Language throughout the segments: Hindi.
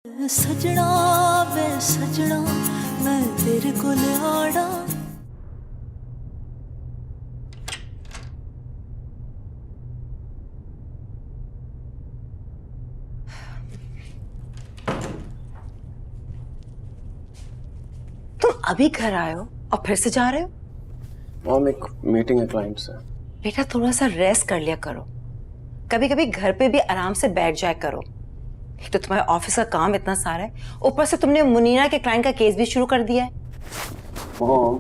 सजना वे सजना मैं तेरे को आड़ा। तुम अभी घर आए हो और फिर से जा रहे हो? मॉम एक मीटिंग है क्लाइंट से। बेटा थोड़ा सा रेस्ट कर लिया करो, कभी कभी घर पे भी आराम से बैठ जाया करो। एक तो तुम्हारे ऑफिस का काम इतना सारा है, ऊपर से तुमने मुनीरा के क्लाइंट का केस भी शुरू कर दिया है। मॉम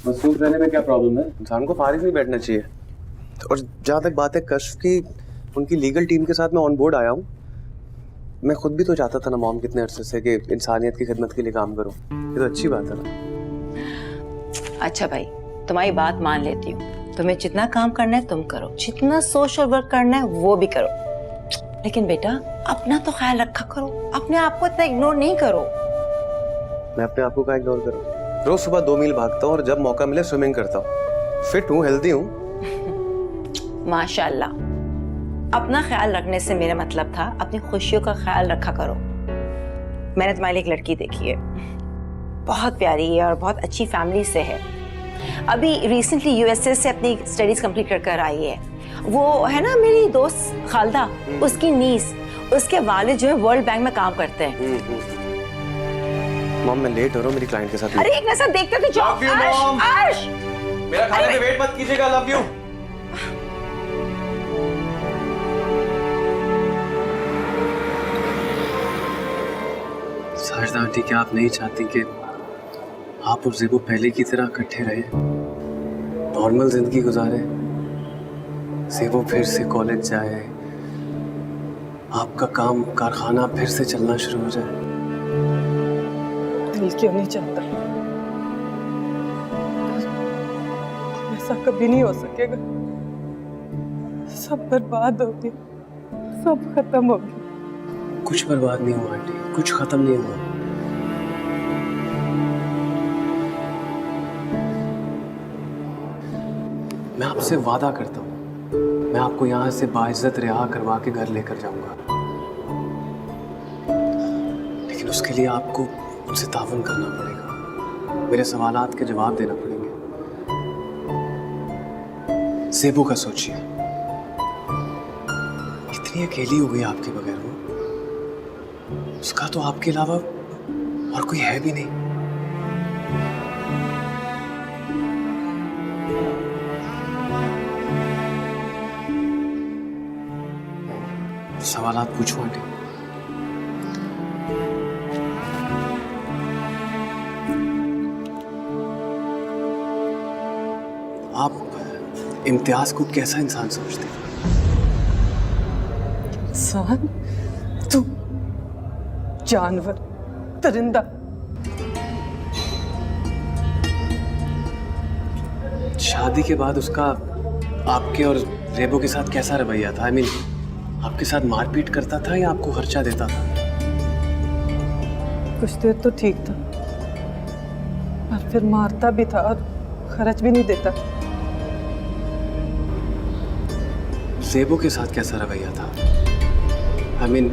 मसरूफ रहने में क्या प्रॉब्लम है? इंसान को फारिग नहीं बैठना चाहिए। और जहाँ तक बात है कश्फ की, उनकी लीगल टीम के साथ मैं ऑन बोर्ड आया हूँ। मैं खुद भी तो चाहता था ना मॉम कितने अरसे से कि इंसानियत की खिदमत के लिए काम करूँ। ये तो अच्छी बात है ना। अच्छा भाई, तुम्हारी बात मान लेती हूँ, तुम्हें जितना काम करना है तुम करो, जितना सोशल वर्क करना है वो भी करो, लेकिन बेटा अपना तो ख्याल रखा करो, अपने आप को इतना इग्नोर नहीं करो। मैं अपने आप को क्या इग्नोर करूँ? रोज सुबह 2 मील भागता हूँ और जब मौका मिले स्विमिंग करता हूँ। फिट हूँ, हेल्दी हूँ। माशाल्लाह। अपना ख्याल रखने से मेरा मतलब था अपनी खुशियों का ख्याल रखा करो। मैंने तुम्हारे लिए एक लड़की देखी है, बहुत प्यारी है और बहुत अच्छी फैमिली से है। अभी रिसेंटली यूएसए से अपनी स्टडीज कंप्लीट कर आई है। वो है ना मेरी दोस्त खालदा, उसकी नीस, उसके वालिद जो है वर्ल्ड बैंक में काम करते हैं। मॉम मैं लेट हो रहा हूँ मेरी क्लाइंट के साथ। अरे एक नजर देखते तो जाओ। अर्श, मेरा खाने पे वेट मत कीजिएगा। Love you. साजदा आंटी, क्या आप नहीं चाहती कि आप और ज़ेबू पहले की तरह इकट्ठे रहे, नॉर्मल जिंदगी गुजारे? ज़ेबू फिर से कॉलेज जाए, आपका काम कारखाना फिर से चलना शुरू हो जाए। दिल क्यों नहीं चाहता? ऐसा कभी नहीं हो सकेगा। सब बर्बाद हो गया, सब खत्म हो गया। कुछ बर्बाद नहीं हुआ आंटी, कुछ खत्म नहीं हुआ। मैं आपसे वादा करता हूँ, मैं आपको यहाँ से बाइज्जत रिहा करवा के घर लेकर जाऊंगा, लेकिन उसके लिए आपको मुझसे तावन करना पड़ेगा, मेरे सवालात के जवाब देना पड़ेंगे। ज़ेबू का सोचिए, इतनी अकेली हो गई आपके बगैर वो, उसका तो आपके अलावा और कोई है भी नहीं। सवालात पूछो आंटी। आप इम्तियाज को कैसा इंसान समझते हैं? इंसान? तू जानवर, परिंदा। शादी के बाद उसका आपके और ज़ेबू के साथ कैसा रवैया था? I mean, आपके साथ मारपीट करता था या आपको खर्चा देता था? कुछ देर तो ठीक था, पर फिर मारता भी था और खर्च भी नहीं देता। ज़ेबू के साथ कैसा रवैया था? I mean,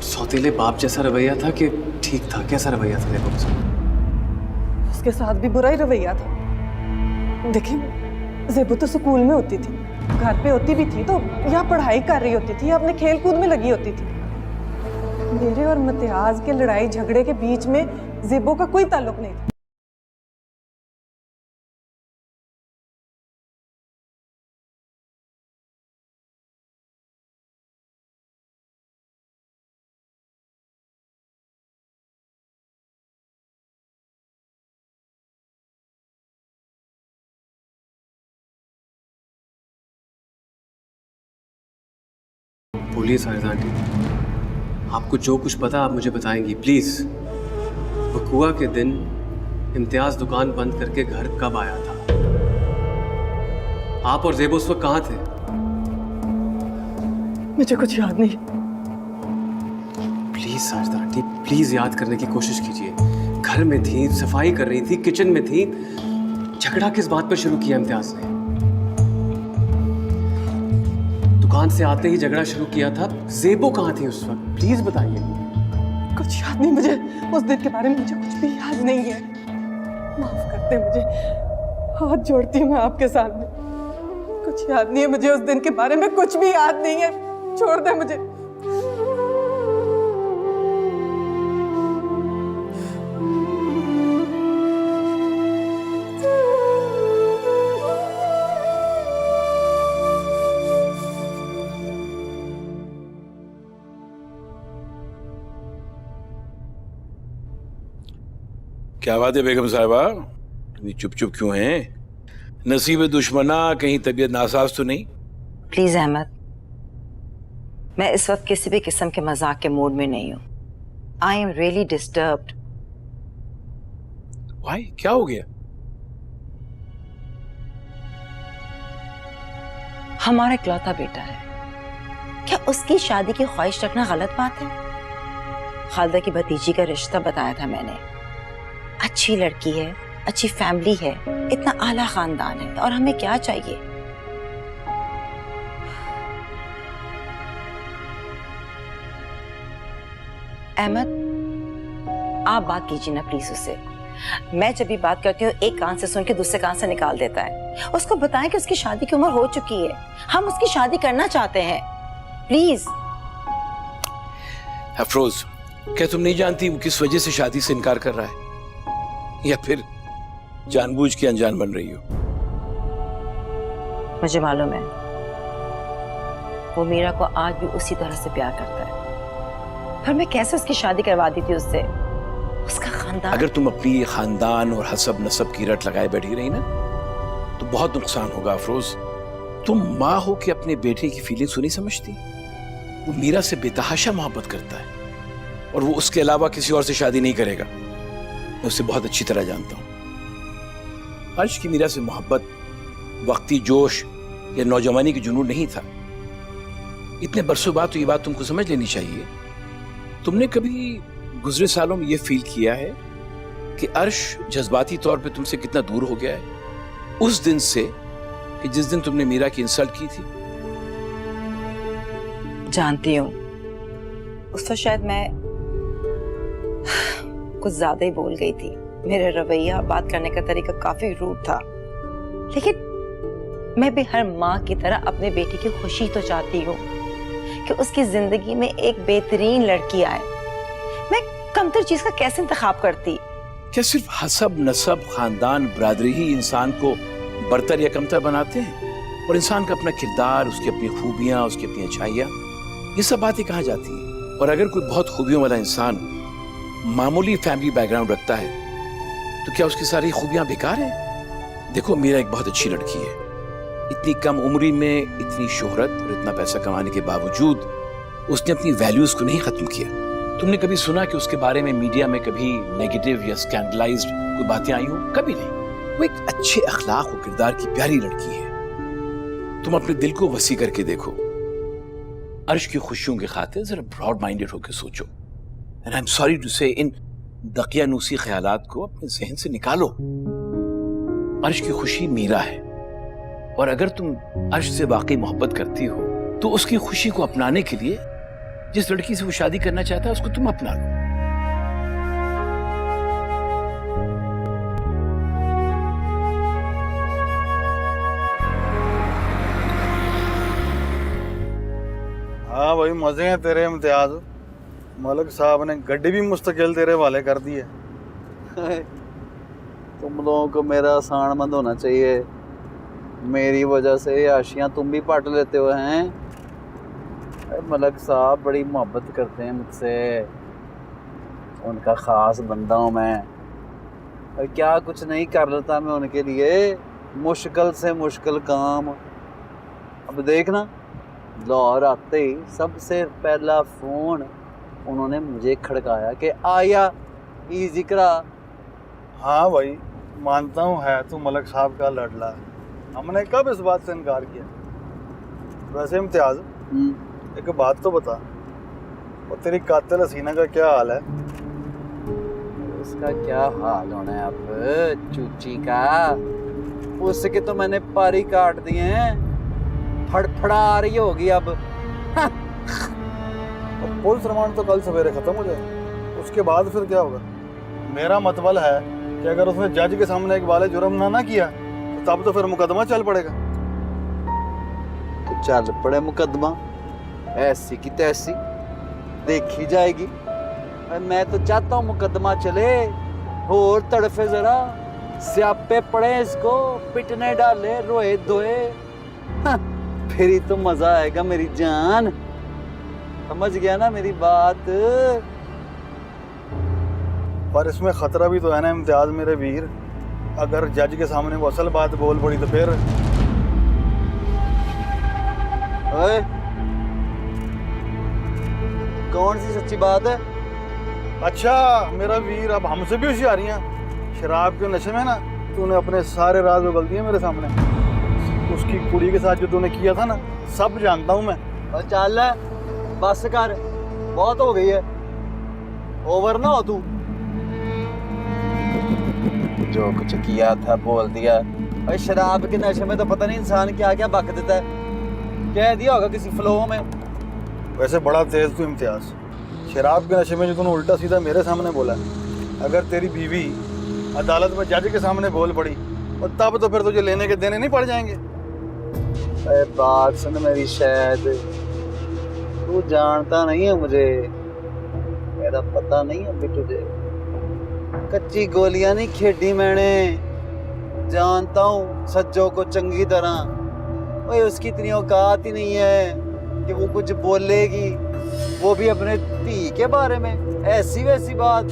सौतेले बाप जैसा रवैया था कि ठीक था? कैसा रवैया था ज़ेबू के साथ? उसके साथ भी बुरा ही रवैया था। देखिए, ज़ेबू तो स्कूल में होती थी, घर पे होती भी थी तो या पढ़ाई कर रही होती थी या अपने खेल कूद में लगी होती थी। मेरे और इम्तियाज के लड़ाई झगड़े के बीच में ज़ेबू का कोई ताल्लुक नहीं था। बोलिए सारदा आंटी, आपको जो कुछ पता आप मुझे बताएंगी प्लीज। वकूआ के दिन इम्तियाज दुकान बंद करके घर कब आया था? आप और ज़ेबू उस वक्त कहाँ थे? मुझे कुछ याद नहीं। प्लीज सारदा आंटी, प्लीज याद करने की कोशिश कीजिए। घर में थी, सफाई कर रही थी, किचन में थी, झगड़ा किस बात पर शुरू किया इम्तियाज ने? दुकान से आते ही झगड़ा शुरू किया था। ज़ेबू कहाँ थी उस वक्त? प्लीज बताइए। कुछ याद नहीं मुझे, उस दिन के बारे में मुझे कुछ भी याद नहीं है। माफ कर दे मुझे, हाथ जोड़ती हूँ मैं आपके सामने। कुछ याद नहीं है मुझे, उस दिन के बारे में कुछ भी याद नहीं है, छोड़ दे मुझे। क्या बात है बेगम साहिबा, तुम चुप चुप क्यों हैं? नसीब दुश्मना, कहीं तबीयत नासाज तो नहीं? प्लीज अहमद, मैं इस वक्त किसी भी किस्म के मजाक के मूड में नहीं हूँ। I am really disturbed. भाई क्या हो गया? हमारा इकलौता बेटा है, क्या उसकी शादी की ख्वाहिश रखना गलत बात है? खालदा की भतीजी का रिश्ता बताया था मैंने। अच्छी लड़की है, अच्छी फैमिली है, इतना आला खानदान है, और हमें क्या चाहिए? अहमद, आप बात कीजिए ना प्लीज उससे। मैं जब भी बात करती हूँ एक कान से सुन के दूसरे कान से निकाल देता है। उसको बताएं कि उसकी शादी की उम्र हो चुकी है, हम उसकी शादी करना चाहते हैं, प्लीज। अफरोज, क्या तुम नहीं जानती वो किस वजह से शादी से इनकार कर रहा है, या फिर जानबूझ के अनजान बन रही हो? मुझे मालूम है वो मीरा को आज भी उसी तरह से प्यार करता है, पर मैं कैसे उसकी शादी करवा दी थी उससे? उसका खानदान। अगर तुम अपनी खानदान और हसब नसब की रट लगाए बैठी रही ना तो बहुत नुकसान होगा अफरोज। तुम माँ हो कि अपने बेटे की फीलिंग्स नहीं समझती। वो मीरा से बेतहाशा मोहब्बत करता है, और वो उसके अलावा किसी और से शादी नहीं करेगा। मैं उसे बहुत अच्छी तरह जानता हूं। अर्श की मीरा से मोहब्बत वक्ती जोश या नौजवानी की जुनून नहीं था। इतने बरसों बाद तो ये बात तुमको समझ लेनी चाहिए। तुमने कभी गुजरे सालों में ये फील किया है कि अर्श जज्बाती तौर पे तुमसे कितना दूर हो गया है उस दिन से कि जिस दिन तुमने मीरा की इंसल्ट की थी? जानती हूँ, उस वक्त शायद मैं कुछ ज्यादा ही बोल गई थी। मेरा रवैया, बात करने का तरीका काफी रूड था, लेकिन मैं भी हर माँ की तरह अपने बेटे की खुशी तो चाहती हूँ कि उसकी जिंदगी में एक बेहतरीन लड़की आए। मैं कमतर चीज का कैसे इंतखाब करती? क्या सिर्फ हसब नसब खानदान बरादरी ही इंसान को बरतर या कमतर बनाते हैं? और इंसान का अपना किरदार, उसकी अपनी खूबियां, उसकी अपनी अच्छाइयां, ये सब बातें कहाँ जाती हैं? और अगर कोई बहुत खूबियों वाला इंसान मामूली फैमिली बैकग्राउंड रखता है तो क्या उसकी सारी खूबियां बेकार हैं? देखो, मीरा एक बहुत अच्छी लड़की है। इतनी कम उम्री में इतनी शोहरत और इतना पैसा कमाने के बावजूद उसने अपनी वैल्यूज को नहीं खत्म किया। तुमने कभी सुना कि उसके बारे में मीडिया में कभी नेगेटिव या स्कैंडलाइज्ड कोई बातें आई हो? कभी नहीं। वो एक अच्छे अखलाक और किरदार की प्यारी लड़की है। तुम अपने दिल को वसी करके देखो। अर्श की खुशियों के खातिर जरा ब्रॉड माइंडेड होकर सोचो। And I am sorry to say, इन दकियानूसी ख्यालात को अपने जहन से निकालो। अर्श की खुशी मीरा है, और अगर तुम अर्श से वाकई मोहब्बत करती हो तो उसकी खुशी को अपनाने के लिए जिस लड़की से वो शादी करना चाहता है उसको तुम अपना लो। हाँ भाई, मजे हैं तेरे इम्तियाज। मलिक साहब ने गड्डी भी मुस्तकिल तेरे वाले कर दी है। तुम लोगों को मेरा आसानमंद होना चाहिए। मेरी वजह से आशियाँ तुम भी पाट लेते हो हैं। मलिक साहब बड़ी मोहब्बत करते हैं मुझसे, उनका ख़ास बंदा हूँ मैं। और क्या कुछ नहीं कर लेता मैं उनके लिए, मुश्किल से मुश्किल काम। अब देखना, लाहौर आते ही सबसे पहला फ़ोन उन्होंने मुझे खड़काया कि आया ई जिक्रा। हाँ भाई, मानता हूँ है तू मलिक साहब का लड़ला है। हमने कब इस बात से इनकार किया? वैसे इम्तियाज, एक बात तो बता, और तेरी कातिल हसीना का क्या हाल है? उसका क्या हाल होना है अब चूची का? उसके तो मैंने पारी काट दिए हैं, फड़फड़ा रही होगी अब। और पुलिस रिमांड तो कल सवेरे खत्म हो जाए। उसके बाद फिर क्या होगा? मेरा मतबल है कि अगर उसने जज के सामने एक वाले जुर्म ना किया तो तब तो फिर मुकदमा चल पड़ेगा। तो चल पड़े मुकदमा, ऐसी की तैसी देखी जाएगी। मैं तो चाहता हूँ मुकदमा चले और तड़फे जरा, स्यापे पड़े इसको, पिटने डाले, रोए धोए, फिर ही तो मजा आएगा मेरी जान। समझ गया ना मेरी बात? पर इसमें खतरा भी तो है ना इम्तियाज मेरे वीर, अगर जज के सामने वो असल बात बोल पड़ी तो फिर। ओए, कौन सी सच्ची बात है? अच्छा मेरा वीर, अब हमसे भी होशियारियां। शराब के नशे में ना तूने अपने सारे राज उगल दिए मेरे सामने। उसकी कुड़ी के साथ जो तूने किया था ना, सब जानता हूँ मैं। और चल बस कर, बहुत हो गई है, ओवर ना हो तू। जो कुछ किया था बोल दिया। और शराब के नशे में तो पता नहीं इंसान क्या क्या बक देता है, कह दिया होगा किसी फ्लो में। वैसे बड़ा तेज तू इम्तियाज, शराब के नशे में जो तूने उल्टा सीधा मेरे सामने बोला, अगर तेरी बीवी अदालत में जज के सामने बोल पड़ी और तब तो फिर तुझे लेने के देने नहीं पड़ जाएंगे। अरे बात सुन मेरी, शायद तू जानता नहीं है मुझे, मेरा पता नहीं है अभी तुझे। कच्ची गोलियां नहीं खेडी मैंने, जानता हूँ सज्जो को चंगी तरह। ओए उसकी इतनी औकात ही नहीं है कि वो कुछ बोलेगी, वो भी अपने धी के बारे में ऐसी वैसी बात,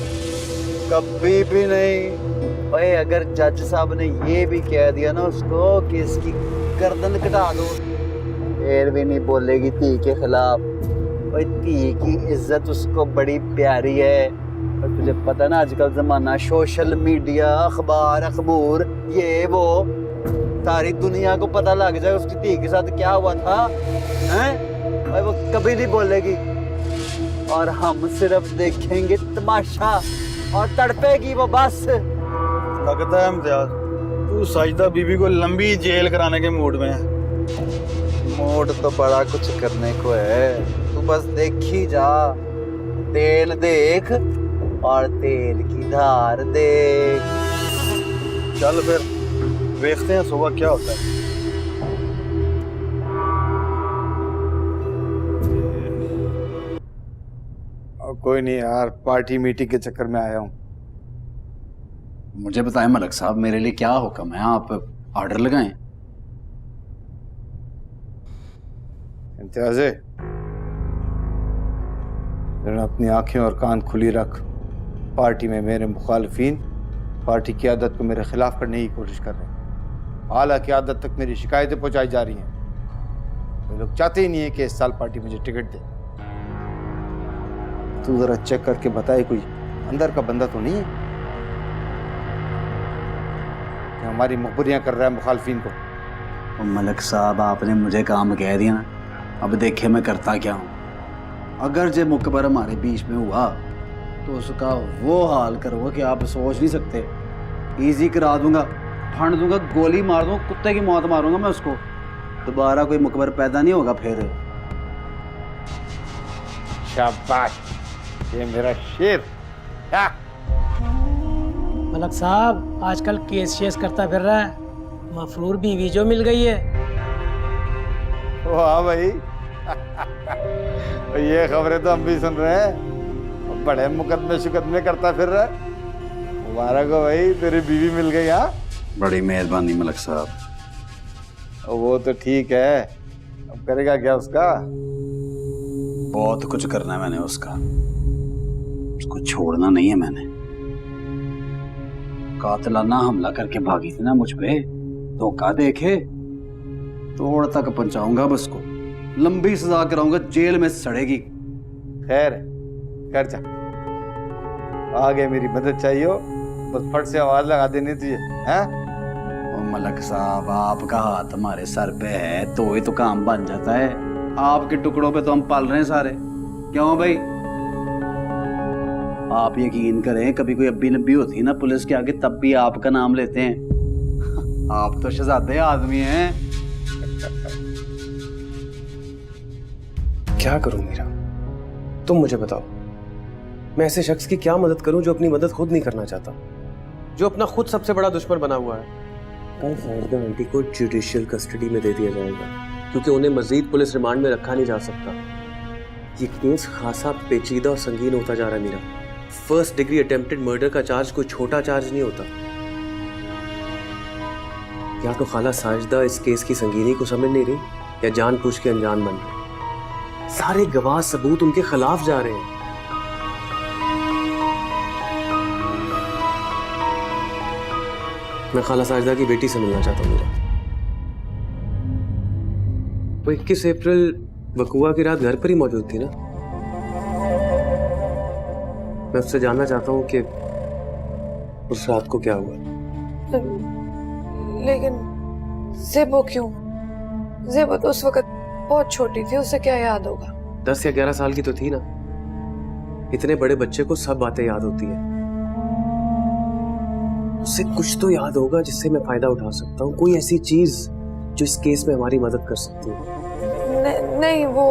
कभी भी नहीं। ओए अगर जज साहब ने ये भी कह दिया ना उसको कि इसकी गर्दन कटा दो, फिर भी नहीं बोलेगी धी के खिलाफ। ओए धी की इज्जत उसको बड़ी प्यारी है। और तुझे पता ना आजकल जमाना, सोशल मीडिया, अखबार अखबूर, ये वो, सारी दुनिया को पता लग जाए उसकी धी के साथ क्या हुआ था, हैं? और वो कभी नहीं बोलेगी, और हम सिर्फ देखेंगे तमाशा और तड़पेगी वो बस। लगता है इम्तियाज तू साजिदा बीबी को लंबी जेल कराने के मूड में है। मूड तो बड़ा कुछ करने को है, तू बस देखी जा। तेल देख और तेल की धार देख। चल फिर देखते हैं सुबह क्या होता है। कोई नहीं यार, पार्टी मीटिंग के चक्कर में आया हूँ। मुझे बताएं मलक साहब, मेरे लिए क्या हुक्म है? आप ऑर्डर लगाएं। इम्तियाज़े, अपनी आंखें और कान खुली रख। पार्टी में मेरे मुखालफिन पार्टी की आदत को मेरे खिलाफ करने की कोशिश कर रहे हैं। हालांकि आदत तक मेरी शिकायतें पहुंचाई जा रही हैं। वे लोग चाहते ही नहीं है कि इस साल पार्टी मुझे टिकट दे। तू जरा चेक करके बताए कोई अंदर का बंदा तो नहीं है कि हमारी मुखबरियां कर रहा है मुखालफिन को। मलक साहब, आपने मुझे काम कह दिया ना, अब देखे मैं करता क्या हूँ। अगर जे मुकबर हमारे बीच में हुआ तो उसका वो हाल करूँगा कि आप सोच नहीं सकते। इजी करा दूंगा, फाड़ दूंगा, गोली मार दूंगा, कुत्ते की मौत मारूंगा मैं उसको। दोबारा कोई मुकबर पैदा नहीं होगा फिर। शाबाश, ये मेरा शेर। मलक साहब आजकल केस शेस करता फिर रहा है, मफरूर बीवी जो मिल गई है। वाह भाई, ये खबरें तो हम भी सुन रहे हैं। बड़े मुकदमे शुकदमे करता फिर रहा है। मुबारक हो भाई, तेरी बीवी मिल गई। हाँ, बड़ी मेहरबानी मलक साहब। वो तो ठीक है, अब करेगा क्या उसका? बहुत कुछ करना है मैंने उसका, उसको छोड़ना नहीं है मैंने। कातिलाना हमला करके भागी थी ना मुझ पे, धोखा देखे तोड़ तक पहुंचाऊंगा बस को, लंबी सजा कराऊंगा, जेल में सड़ेगी। खैर कर जा, आगे मेरी मदद चाहिए हो बस फट से आवाज लगा देनी चाहिए। हैं? मलक साहब, आपका हाथ हमारे सर पे है तो ही तो काम बन जाता है। आपके टुकड़ों पे तो हम पाल रहे हैं सारे। क्यों भाई? आप यकीन करें, कभी कोई अब्बी नब्बी होती ना पुलिस के आगे, तब भी आपका नाम लेते हैं। आप तो शहजादे आदमी हैं। क्या करूं मीरा, तुम मुझे बताओ। मैं ऐसे शख्स की क्या मदद करूं जो अपनी मदद खुद नहीं करना चाहता, जो अपना खुद सबसे बड़ा दुश्मन बना हुआ है। कल साजिदा आंटी को जुडिशियल कस्टडी में दे दिया जाएगा क्योंकि उन्हें मजीद पुलिस रिमांड में रखा नहीं जा सकता। ये केस खासा पेचीदा और संगीन होता जा रहा है Meera. First degree attempted murder का चार्ज कोई छोटा चार्ज नहीं होता। या तो खाला साजिदा इस केस की संगीनी को समझ नहीं रही या जानबूझ के अनजान बन रही। सारे गवाह सबूत उनके खिलाफ जा रहे हैं। मैं खाला साजिदा की बेटी से मिलना चाहता हूँ मीरा। वो 21 अप्रैल वकुआ की रात घर पर ही मौजूद थी ना। मैं उससे जानना चाहता हूँ कि उस रात को क्या हुआ। लेकिन ज़ेबो क्यों? ज़ेबो तो उस वक्त बहुत छोटी थी, उसे क्या याद होगा? 10 या 11 साल की तो थी ना। इतने बड़े बच्चे को सब बातें याद होती है। उससे कुछ तो याद होगा जिससे मैं फायदा उठा सकता हूँ, कोई ऐसी चीज जो इस केस में हमारी मदद कर सकती है। नहीं, वो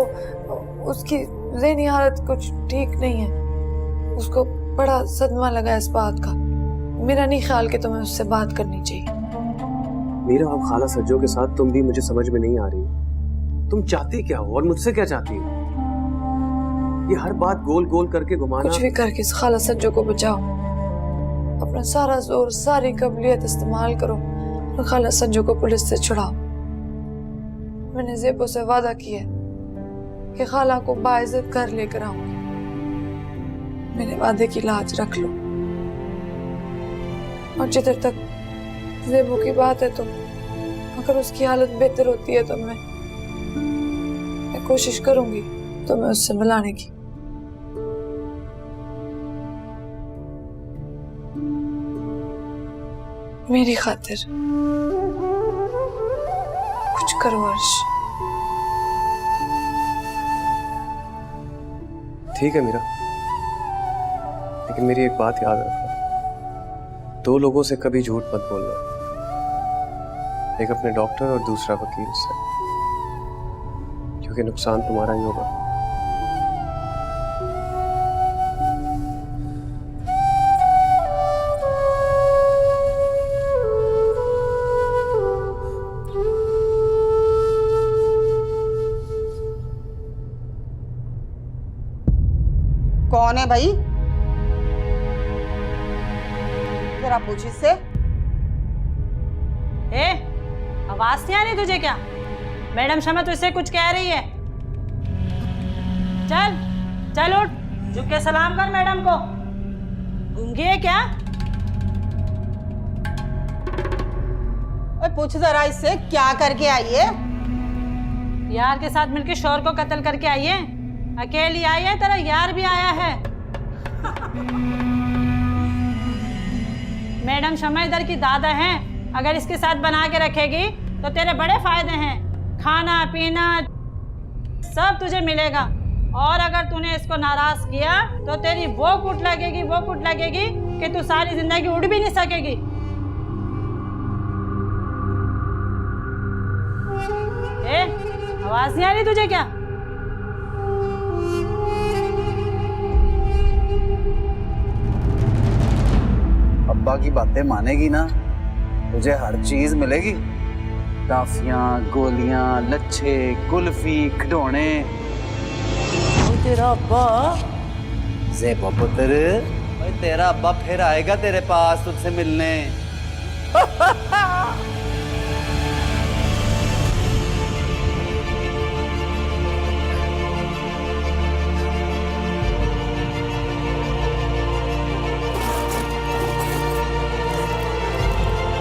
उसकी ज़हनी हालत कुछ ठीक नहीं है। उसको बड़ा सदमा लगा इस बात का। मेरा नहीं ख्याल कि तुम्हें उससे बात करनी चाहिए। मेरा अब खाला सज्जो के साथ तुम भी मुझे समझ में नहीं आ रही। तुम चाहती क्या हो और मुझसे क्या चाहती हो? ये हर बात गोल गोल करके घुमाना। कुछ भी करके इस खाला सज्जो को बचाओ। अपना सारा जोर, सारी काबिलियत इस्तेमाल करो और खाला सज्जो को पुलिस से छुड़ाओ। मैंने ज़ेबो से वादा किया कि खाला को बाइज्जत घर लेकर आऊंगी। मेरे वादे की लाज रख लो। और जिधर तक ज़ेबो की बात है, तो अगर उसकी हालत बेहतर होती है तो मैं कोशिश करूंगी तुम्हें उससे मिलाने की। मेरी खातिर कुछ करो अर्श। ठीक है मीरा, लेकिन मेरी एक बात याद रखना। 2 लोगों से कभी झूठ मत बोलना। एक अपने डॉक्टर और दूसरा वकील से, क्योंकि नुकसान तुम्हारा ही होगा। कौन है भाई? जरा पूछ इससे। आवाज नहीं आ रही तुझे क्या? मैडम शमा तुझसे कुछ कह रही है। चल चल उठ, झुक के सलाम कर मैडम को। गूंगी है क्या? ओए पूछ जरा इससे, क्या करके आई है? यार के साथ मिलकर शोर को कत्ल करके आई है। अकेली आई है, तेरा यार भी आया है। मैडम शमा इधर की दादा हैं। अगर इसके साथ बना के रखेगी तो तेरे बड़े फायदे हैं। खाना पीना सब तुझे मिलेगा। और अगर तूने इसको नाराज किया तो तेरी वो कुट लगेगी कि तू सारी जिंदगी उड़ भी नहीं सकेगी। आवाज नहीं आ रही तुझे क्या? अब्बा की बातें मानेगी ना, तुझे हर चीज मिलेगी। टाफियां, गोलियां, लच्छे, कुल्फी, खिडौने। तेरा अब्बा ज़ेबो पुत्र, तेरा अब्बा फिर आएगा तेरे पास तुझसे मिलने।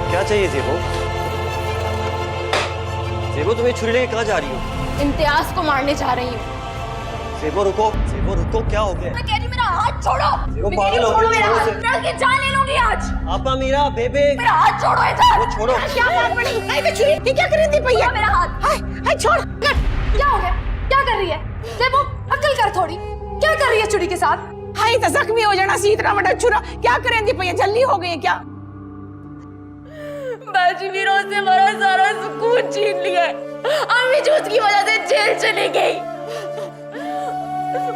क्या चाहिए ज़ेबो? ज़ेबो तुम्हें छुरी लेके कहाँ जा रही हो? इम्तियाज को मारने जा रही हूँ। ज़ेबो रुको, क्या हो गया? मैं कह रही मेरा हाथ छोड़ो। ज़ेबो पागल हो गई मेरा हाथ, मैं उसकी जान ले लूंगी आज। आपा मीरा बेबे, मेरा हाथ छोड़ो इधर। वो छोड़ो। क्या बात पड़ी? हाय मैं छुरी, ये क्या कर रही थी भैया? मेरा हाथ। हाय छोड़। क्या हो गया? क्या कर रही है? ज़ेबो अकल कर थोड़ी। क्या कर रही है छुरी के साथ? हाय तो जख्मी हो जाना सी इतना बड़ा छुरा। क्या करें दी भैया, जल्दी हो गई है क्या? बाजी वीरों से हमारा सारा सुकून छीन लिया। अम्मी जो उसकी वजह से जेल चली गई।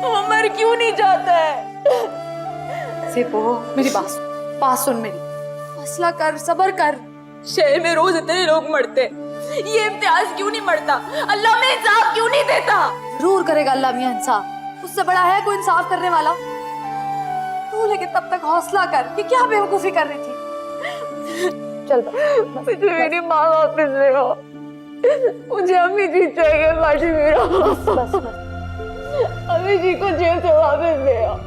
वो मर क्यों नहीं जाता है? सेपो मेरी बात सुन मेरी, हौसला कर, सब्र कर। शहर में रोज इतने लोग मरते, ये इम्तियाज क्यों नहीं मरता? अल्लाह में इंसाफ क्यों नहीं देता? जरूर करेगा अल्लाह मियां इंसाफ, उससे बड़ा है कोई इंसाफ करने वाला? तू लेकिन तब तक हौसला कर कि क्या बेवकूफी कर रही थी। चल मुझे मेरी माँ वापस ले आओ, मुझे अम्मी जी चाहिए। माजी मेरा बस अम्मी जी को जेल से वापस ले आओ।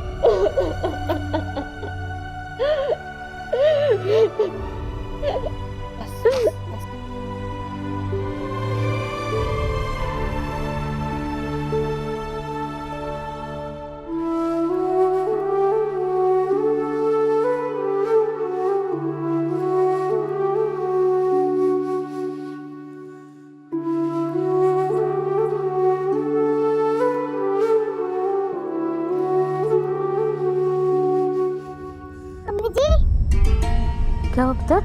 क्या हुआ पुत्र?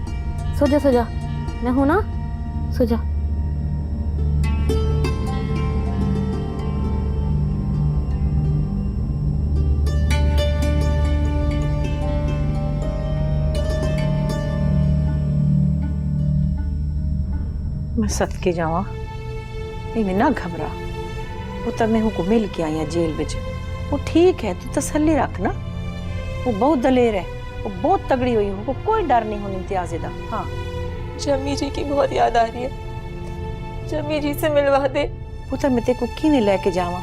सो जा, मैं हूं ना, सो जा। मैं सदके जावा, इवें ना घबरा। पुत्र मैं को मिल के आई जेल विच, वो ठीक है, तू तसल्ली रख ना। वो बहुत दलेर है, वो बहुत तगड़ी हुई, वो कोई डर नहीं होनी इम्तियाज दा। हाँ जमी जी की बहुत याद आ रही है, जमी जी से मिलवा दे। पुत्र मैं तेको किवें लेके जावा?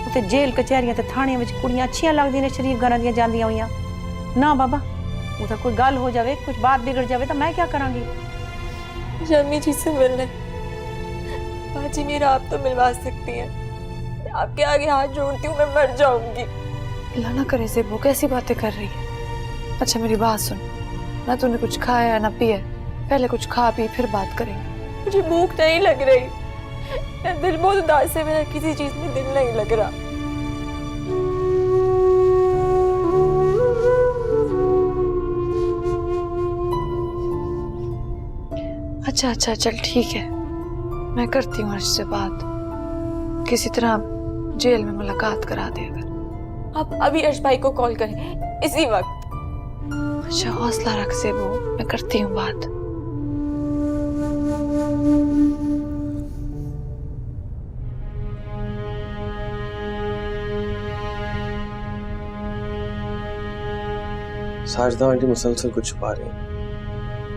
उते जेल कचहरियां ते थाणियां विच कुड़ियां अच्छियां लगदियां ने, शरीफ घरां दियां जांदियां होईयां ना बाबा। उधर कोई गल हो जावे, कुछ बात बिगड़ जावे तो मैं क्या करांगी? जमी जी से मिलने बाजी मेरा आप तो मिलवा सकती हैं, मैं आपके आगे हाथ जोड़ती हूँ, मैं मर जाऊंगी। अल्लाह ना करे से वो कैसी बातें कर रही है। अच्छा मेरी बात सुन, ना तूने कुछ खाया ना पिया, पहले कुछ खा पी फिर बात करेंगे। मुझे भूख नहीं लग रही, मेरा दिल बहुत उदास है, मेरा किसी चीज में दिल नहीं लग रहा। अच्छा चल ठीक है, मैं करती हूँ अर्श से बात, किसी तरह जेल में मुलाकात करा दे। अगर आप अभी अर्श भाई को कॉल करें इसी वक्त। अच्छा हौसला रख से वो, मैं करती हूँ बात। साजदा आंटी मुसलसल कुछ छुपा रही हैं।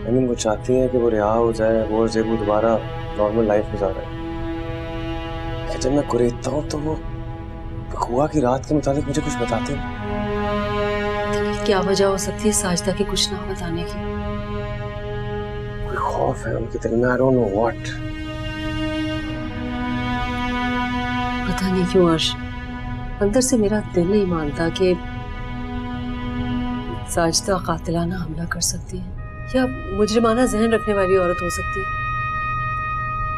आई मीन वो चाहती हैं कि वो रिहा हो जाए, वो और ज़ेबू दोबारा नॉर्मल लाइफ गुजारे। लेकिन जब मैं कुरेदता हूँ तो वो हुआ की रात के मुताबिक मुझे कुछ बताते हैं। क्या वजह हो सकती है साजदा की कुछ ना बताने की? कोई खौफ है उनके दिल में, आई डोंट नो व्हाट। पता नहीं क्यों अर्श, अंदर से मेरा दिल नहीं मानता कि साजदा कातिलाना हमला कर सकती है या मुजरिमाना जहन रखने वाली औरत हो सकती है।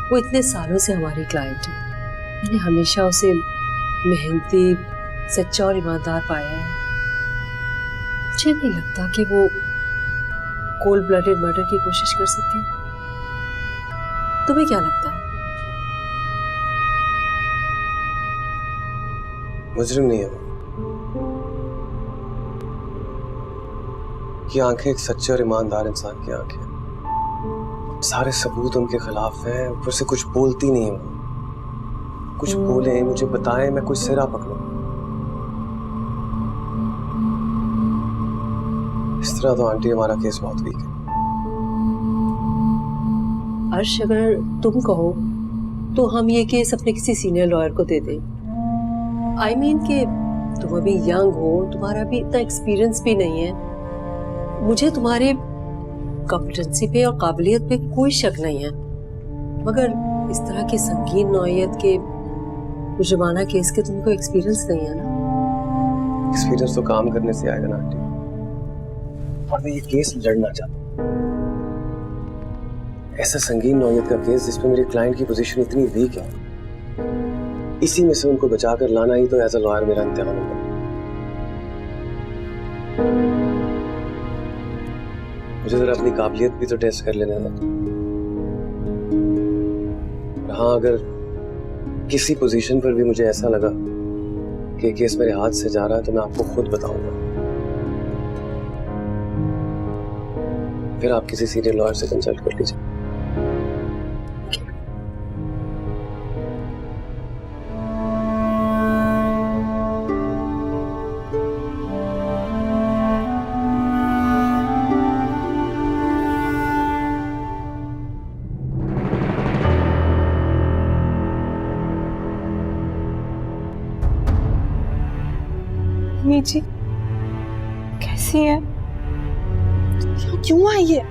वो इतने सालों से हमारी क्लाइंट है, मैंने हमेशा उसे मेहनती, सच्चा और ईमानदार पाया है। मुझे नहीं लगता कि वो कोल्ड ब्लडेड मर्डर की कोशिश कर सकती है। तुम्हें क्या लगता है? मुजरिम नहीं है वो। ये आंखें एक सच्चे और ईमानदार इंसान की आंखें, सारे सबूत उनके खिलाफ हैं, ऊपर से कुछ बोलती नहीं है वो। कुछ बोले, मुझे बताएं, मैं कुछ सिरा पकड़ूं। इस तरह तो आंटी हमारा केस बहुत वीक है। अर्श अगर तुम कहो तो हम ये केस अपने किसी सीनियर लॉयर को दे दें। आई मीन कि तुम अभी यंग हो, तुम्हारा भी इतना एक्सपीरियंस भी नहीं है। मुझे तुम्हारे कॉम्पिटेंसी पे और काबिलियत पे कोई शक नहीं है, मगर इस तरह के संगीन नौइयत के मुजरिमाना केस के तुमको एक्सपीरियंस नहीं है ना? एक्सपीरियंस तो काम करने से आएगा ना आंटी, और मैं ये केस लड़ना चाहता हूँ। ऐसा संगीन नौइयत का केस जिसमें मेरी क्लाइंट की पोजीशन इतनी वीक है, इसी में से उनको बचाकर लाना ही तो एज अ लॉयर मेरा इम्तिहान होगा। मुझे जरा अपनी काबिलियत भी तो टेस्ट कर लेने दो। हाँ, अगर किसी पोजीशन पर भी मुझे ऐसा लगा कि केस मेरे हाथ से जा रहा है तो मैं आपको खुद बताऊंगा। फिर आप किसी सीनियर लॉयर से कंसल्ट कर लीजिए। अम्मी जी कैसी हैं? क्यों आई है?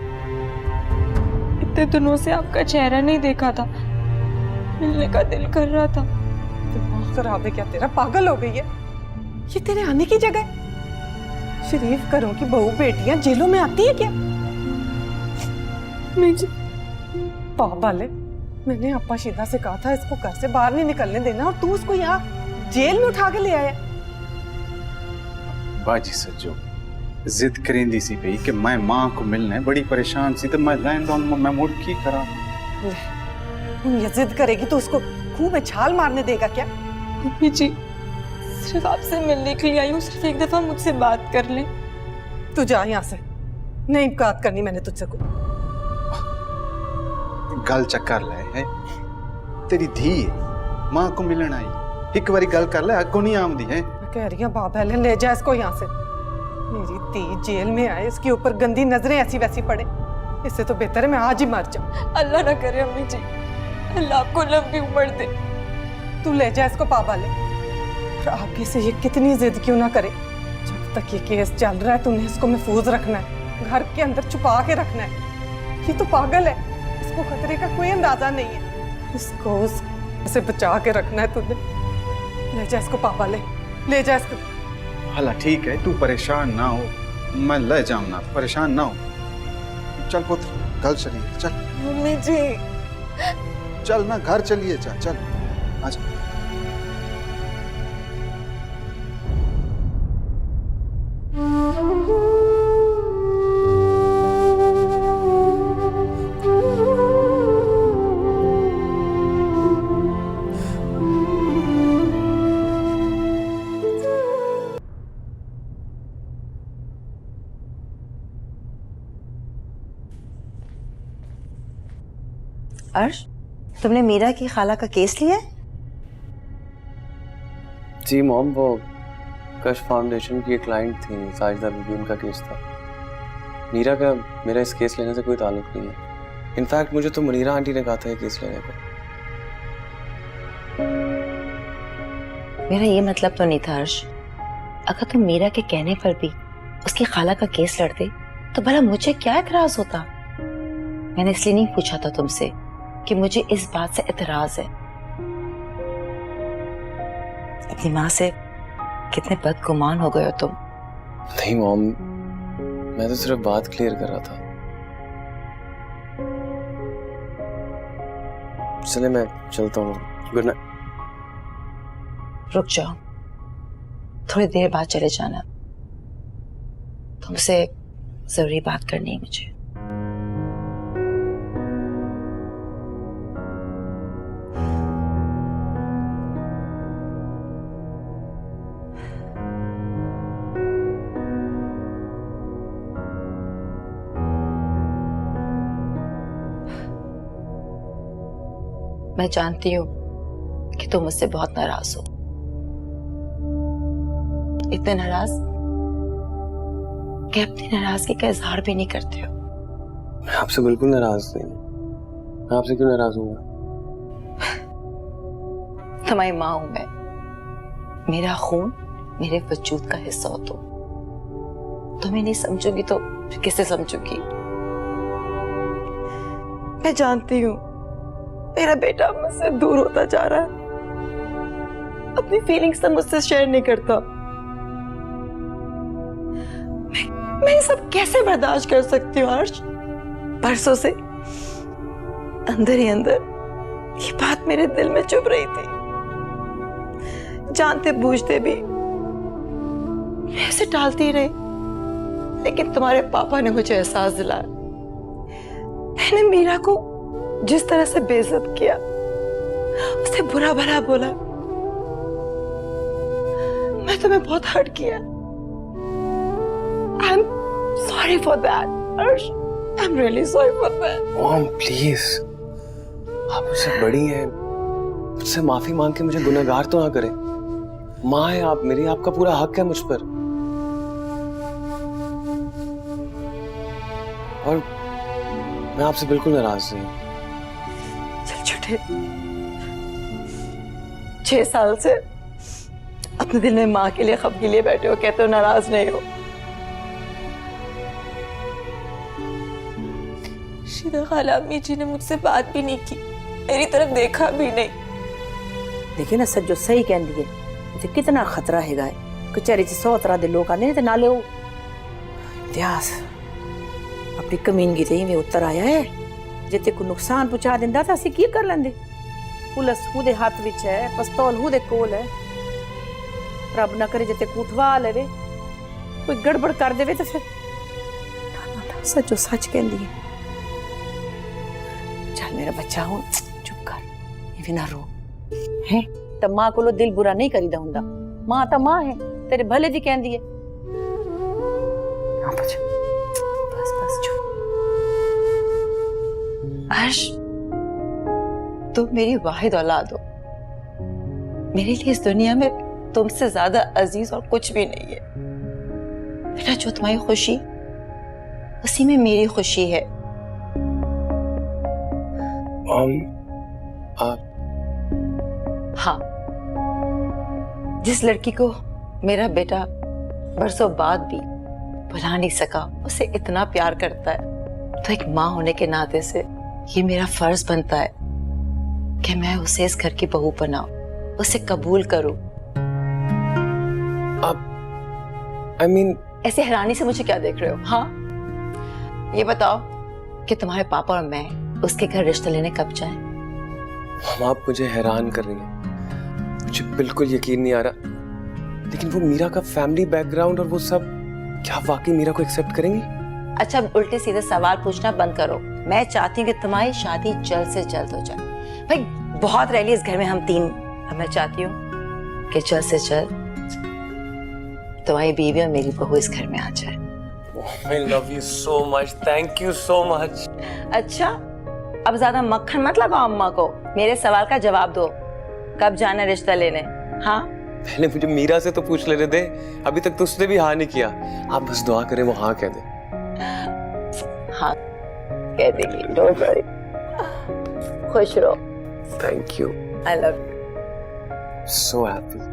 इतने दिनों से आपका चेहरा नहीं देखा था, मिलने का दिल कर रहा था। दिमाग खराब है क्या तेरा? पागल हो गई है? ये तेरे आने की जगह है? शरीफ घरों की बहू बेटियां जेलों में आती है क्या? अम्मी जी पागल है। मैंने अपा शीदा से कहा था इसको घर से बाहर नहीं निकलने देना, और तू उसको यहाँ जेल में उठा के ले आया। बाजी सज्जो जिद करेंदी सी पई कि मैं मां को मिलने बड़ी परेशान सी, तो मैं लाइन डाउन मैं मुड़ की करा। ये जिद करेगी तो उसको खूब में छाल मारने देगा क्या? मम्मी जी सिर्फ आपसे मिलने के लिए आई हूँ, सिर्फ एक दफा मुझसे बात कर ले। तू जा यहाँ से, नहीं बात करनी मैंने तुझसे को। गल चक्कर ले है तेरी धी मां को मिलना आई, एक बारी गल कर ले, अगो नहीं आमदी है। कह रही हूँ बाप है, ले जा इसको यहाँ से। मेरी धी जेल में आए, इसके ऊपर गंदी नजरें ऐसी वैसी पड़े, इससे तो बेहतर है मैं आज ही मर जाऊं। अल्लाह ना करे अम्मी जी, अल्लाह आपको लंबी उम्र दे। तू ले जा इसको पापा ले, और आगे से ये कितनी जिद क्यों ना करे, जब तक ये केस चल रहा है तूने इसको महफूज रखना है, घर के अंदर छुपा के रखना है। ये तो पागल है, इसको खतरे का कोई अंदाजा नहीं है, इसको उससे बचा के रखना है तूने। ले जा इसको पापा ले जा इसको। हला ठीक है, तू परेशान ना हो, मैं ले जाऊं ना, परेशान ना हो। चल पुत्र कल चलिए, चल। मम्मी जी चल ना, घर चलिए, चल चल आजा। अर्श, तुमने मीरा की खाला का केस लिया है? जी मॉम, वो कश फाउंडेशन की एक क्लाइंट थी साजिदा बीबी, उनका केस था। मीरा का मेरा इस केस लेने से कोई ताल्लुक नहीं है। इनफैक्ट मुझे तो मुनीरा आंटी ने कहा था ये केस लेने को। मेरा ये मतलब तो नहीं था अर्श, अगर तुम मीरा के कहने पर भी उसकी खाला का केस लड़ते तो भला मुझे क्या एतराज होता। मैंने इसलिए नहीं पूछा था तुमसे कि मुझे इस बात से एतराज है। अपनी माँ से कितने बदगुमान हो गए हो तुम। नहीं मॉम, मैं तो सिर्फ बात क्लियर कर रहा था। चले मैं चलता हूँ, गुड नाइट। रुक जाओ, थोड़ी देर बाद चले जाना, तुमसे जरूरी बात करनी है मुझे। मैं जानती हूँ कि तुम मुझसे बहुत नाराज हो, इतने नाराज कि अपनी नाराजगी का इजहार भी नहीं करते हो। मैं आपसे बिल्कुल नाराज नहीं, मैं आपसे क्यों नाराज हूँगा? तुम्हारी माँ हूं मैं, मेरा खून मेरे वजूद का हिस्सा हो तुम। तुम्हें नहीं समझूंगी तो फिर किसे समझूंगी? मैं जानती हूँ मेरा बेटा मुझसे दूर होता जा रहा है, अपनी फीलिंग्स तो मुझसे शेयर नहीं करता। मैं ये सब कैसे बर्दाश्त कर सकती हूँ अर्श? परसों से अंदर ही अंदर ये बात मेरे दिल में चुभ रही थी, जानते बूझते भी मैं इसे टालती रही, लेकिन तुम्हारे पापा ने मुझे एहसास दिलाया। मैंने मीरा को जिस तरह से बेइज्जत किया, उसे बुरा भला बोला, मैं तुम्हें बहुत हर्ट किया। आई एम सॉरी फॉर दैट अर्श, I'm really sorry for that. Mom please, आप मुझसे बड़ी हैं, मुझसे माफी मांग के मुझे गुनहगार तो ना करें। माँ है आप मेरी, आपका पूरा हक है मुझ पर। और मैं आपसे बिल्कुल नाराज नहीं हूँ। चल छोटे, 6 साल से अपने दिल में माँ के लिए खप के लिए बैठे हो, कहते हो नाराज नहीं हो। शीदा खाला अम्मी जी ने मुझसे बात भी नहीं की, मेरी तरफ देखा भी नहीं। देखिए ना सज्जो सही कह दी है, मुझे कितना खतरा है गाय कचहरी से 100 तरह के लोग आने ते नाले वो इतिहास अपनी कमीनगी ते में उतर आया है। जिते को नुकसान पहुंचा दिंदा था असि की कर लेंदे। पुलिस हुदे हाथ विच है, पिस्तौल हुदे कोल है। रब ना करे जिते कुठवा लेवे, कोई गड़बड़ कर देवे तो फिर सच्चो सच कहंदी है। चल मेरा बच्चा हूं, चुप कर, ये भी ना रो है। तो मां को दिल बुरा नहीं करीदा हुंदा, मां तो मां है, तेरे भले दी कहंदी है। हाँ बस बस चुप। अर्श, तुम मेरी वाहिद औलाद हो। मेरे लिए इस दुनिया में तुमसे ज्यादा अजीज और कुछ भी नहीं है। बेटा जो तुम्हारी खुशी, उसी में मेरी खुशी है। हाँ, जिस लड़की को मेरा बेटा बरसों बाद भी भुला नहीं सका, उसे इतना प्यार करता है, तो एक माँ होने के नाते से ये मेरा फर्ज बनता है कि मैं उसे इस घर की बहू बनाऊं, उसे कबूल करूं। I mean, ऐसे हैरानी से मुझे क्या देख रहे हो? हाँ, ये बताओ कि तुम्हारे पापा और मैं उसके घर रिश्ता लेने कब जाएं? हम आप मुझे हैरान कर रही हैं, मुझे बिल्कुल यकीन नहीं आ रहा। लेकिन वो मीरा का फैमिली बैकग्राउंड और वो सब, क्या वाकई मीरा को एक्सेप्ट करेंगी? अच्छा अब उल्टे सीधे सवाल पूछना बंद करो। मैं चाहती हूँ कि तुम्हारी शादी जल्द से जल्द हो जाए। भाई बहुत रह ली इस घर में हम तीन, अब मैं चाहती हूँ कि जल्द से जल्द तुम्हारी बीवी और मेरी बहू इस घर में आ जाए। I love you so much, thank you so much. अच्छा अब ज्यादा मक्खन मत लगाओ अम्मा को, मेरे सवाल का जवाब दो, कब जाना रिश्ता लेने? हाँ पहले मुझे मीरा से तो पूछ लेने दे, अभी तक तो उसने भी हाँ नहीं किया। आप बस दुआ करें वो हाँ कह दे। हाँ कह देगी, डोंट वरी, खुश रहो। Thank you, I love you, so happy.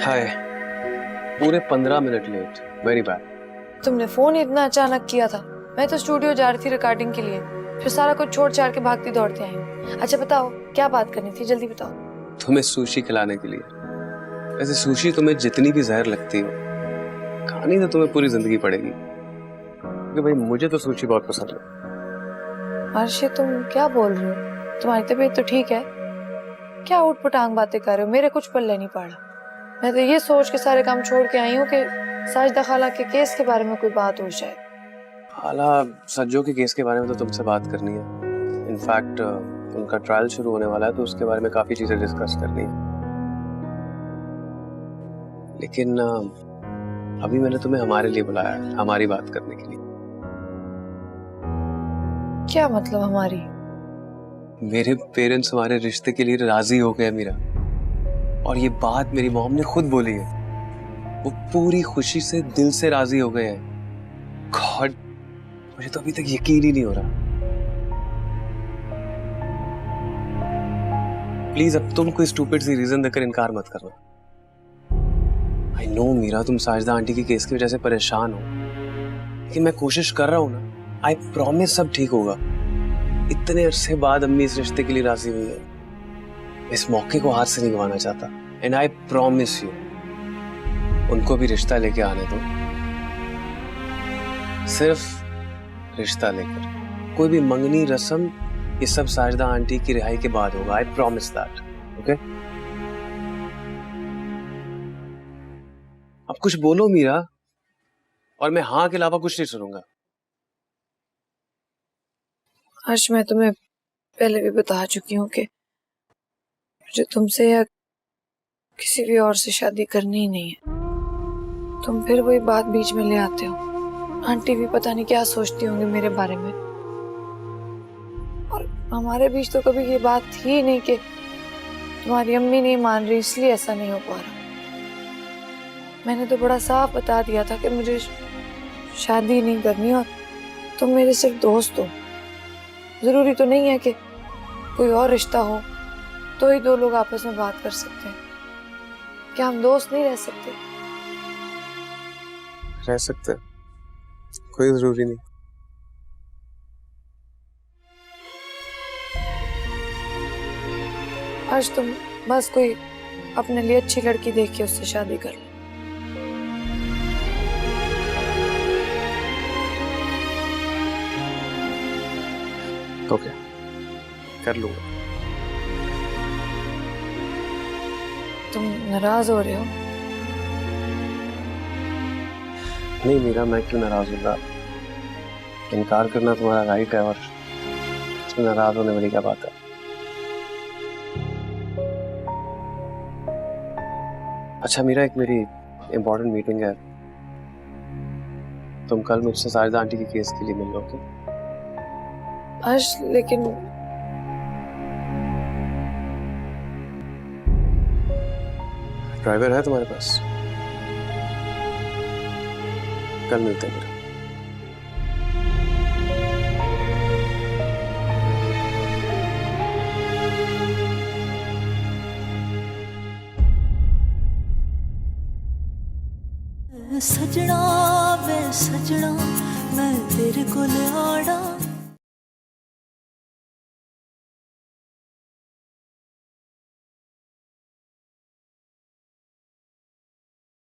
Hi, पूरे 15 मिनट लेट, वेरी बैड। तुमने फोन इतना अचानक किया था, मैं तो स्टूडियो जा रही थी रिकॉर्डिंग के लिए, फिर सारा कुछ छोड़ छाड़ के भागती दौड़ती आई हूँ। अच्छा बताओ क्या बात करनी थी, जल्दी बताओ। तुम्हें सुशी खिलाने के लिए। वैसे सुशी तुम्हें जितनी भी जहर लगती हो, खानी तो तुम्हें पूरी जिंदगी पड़ेगी, क्योंकि भाई मुझे तो सुशी बहुत पसंद है। अर्शी तुम क्या बोल रहे हो? तुम्हारी तबीयत तो ठीक है? क्या उठ पटांग बातें कर रहे हो, मेरे कुछ पल्ले नहीं पड़ा। मैं तो ये सोच के सारे काम छोड़ के आई हूँ कि साजिदा खाला के केस के बारे में कोई बात हो जाए। खाला सज्जो के केस के बारे में तो तुमसे बात करनी है। इनफैक्ट उनका ट्रायल शुरू होने वाला है, तो उसके बारे में काफी चीजें डिस्कस करनी है। लेकिन अभी मैंने तुम्हें हमारे लिए बुलाया है, हमारी बात करने के लिए। क्या मतलब हमारी? मेरे पेरेंट्स हमारे रिश्ते के लिए राजी हो गए मीरा, और ये बात मेरी मॉम ने खुद बोली है। वो पूरी खुशी से दिल से राजी हो गए हैं। गॉड, मुझे तो अभी तक यकीन ही नहीं हो रहा। प्लीज अब तुम कोई स्टूपिड सी रीजन देकर इनकार मत करना। आई नो मीरा, तुम साजिदा आंटी के केस की वजह से परेशान हो, लेकिन मैं कोशिश कर रहा हूं ना। आई प्रॉमिस सब ठीक होगा। इतने अरसे बाद अम्मी इस रिश्ते के लिए राजी हुई है, इस मौके को हाथ से नहीं गंवाना चाहता। एंड आई प्रॉमिस यू, उनको भी रिश्ता लेके आने दो, सिर्फ रिश्ता लेकर। कोई भी मंगनी रस्म, ये सब साजिदा आंटी की रिहाई के बाद होगा। I promise that, okay? अब कुछ बोलो मीरा, और मैं हाँ के अलावा कुछ नहीं सुनूंगा। आज मैं तुम्हें पहले भी बता चुकी हूँ कि मुझे तुमसे या किसी भी और से शादी करनी ही नहीं है। तुम फिर वही बात बीच में ले आते हो। आंटी भी पता नहीं क्या सोचती होंगी मेरे बारे में। और हमारे बीच तो कभी ये बात थी ही नहीं कि तुम्हारी अम्मी नहीं मान रही इसलिए ऐसा नहीं हो पा रहा। मैंने तो बड़ा साफ बता दिया था कि मुझे शादी नहीं करनी और तुम मेरे सिर्फ दोस्त हो। जरूरी तो नहीं है कि कोई और रिश्ता हो तो ही दो लोग आपस में बात कर सकते हैं। क्या हम दोस्त नहीं रह सकते? रह सकते हैं, कोई जरूरी नहीं। आज तुम बस कोई अपने लिए अच्छी लड़की देख के उससे शादी कर लो। तो क्या कर लूंगा। तुम नाराज हो रहे हो? नहीं मीरा, मैं क्यों नाराज होगा? इनकार करना तुम्हारा राइट है और इसमें नाराज होने वाली क्या बात है? अच्छा मीरा, एक मेरी इम्पोर्टेंट मीटिंग है। तुम कल मुझसे साजिदा आंटी के केस के लिए मिल लो क्या? आज लेकिन ड्राइवर है तुम्हारे पास? कल मिलते हैं मेरा। सजना वे सजना मैं तेरे को आड़ा